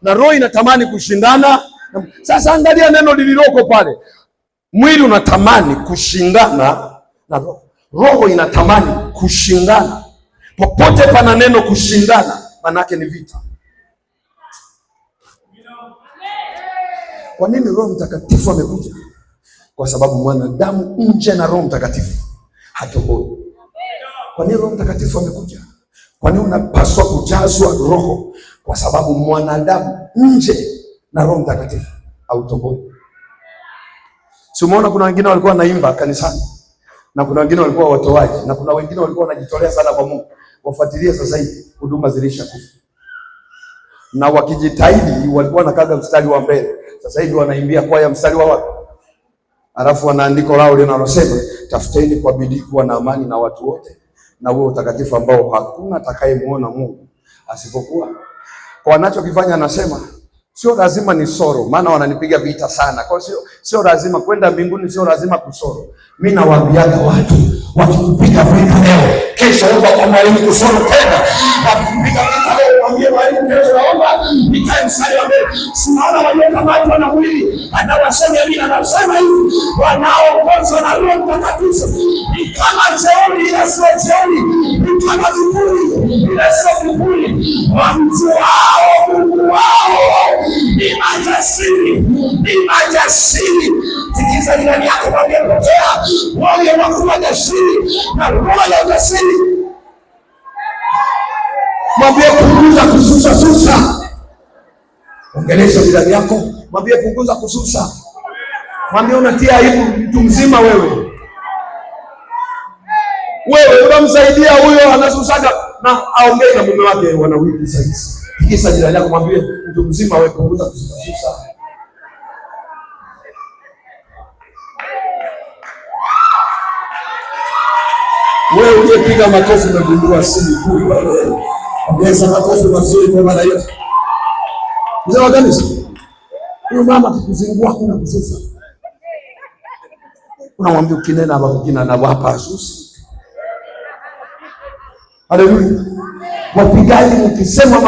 na roho inatamani kushindana. Sasa angalia neno lililoko pale, mwili unatamani kushindana na roho, roho inatamani kushindana. Popote pana neno kushindana, manake ni vita. Kwa nini Roho Mtakatifu amekuja? Kwa sababu mwanadamu nje na Roho Mtakatifu hatoboi. Kwa nini Roho Mtakatifu amekuja? Kwa nini unapaswa kujazwa Roho? Kwa sababu mwanadamu nje na Roho Mtakatifu hautoboi. Si umeona kuna wengine walikuwa wanaimba kanisani, na kuna wengine walikuwa watoaji, na kuna wengine walikuwa wanajitolea sana kwa Mungu. Wafuatilie sasa hivi, huduma zilishakufa. Na wakijitahidi walikuwa wanakaga mstari wa mbele. Sasa hivi wanaimbia kwaya mstari wa wapi? Alafu wanaandiko lao linalosema tafuteni kwa bidii kuwa na amani na watu wote na huo utakatifu ambao hakuna atakayemuona Mungu asipokuwa. Kwa wanachokifanya anasema sio lazima ni soro, maana wananipiga vita sana. Kwa sio lazima kwenda mbinguni, sio lazima kusoro. Mimi nawaambiaga watu wakikupiga vita leo, kesho omba kwa mwalimu kusoro tena. Wakikupiga vita leo, mwambie mwalimu kesho naomba nikae mstari wa mbele. Sinaona waliokamatwa na mwili, anawasema mimi anasema hivi, wanaoongozwa na Roho Mtakatifu ni kama jeuri ila sio jeuri, ni kama vipuli ila sio vipuli. Wamjuao Mungu wao ni majasiri, ni majasiri. Tikiza jirani yako, mwambie potea wale wako majasiri na roho ya ujasiri. Mwambie punguza kususa susa. Ongelesha jirani yako, mwambie punguza kususa. Mwambie unatia aibu mtu mzima wewe. Wewe unamsaidia huyo anasusaga na aongee na mume wake wanawili sasa. Tikisa jirani yako, mwambie mtu mzima wewe punguza kususa susa. Wewe uliyepiga makofi umegundua siri kuu wewe. Ongeza makofi mazuri kwa maana hiyo. Mzee wa kanisa, huyo mama kikuzingua kuna kususa. Unamwambia ukinena hapa kukina na hapa asusi. Haleluya. Wapigaji mkisema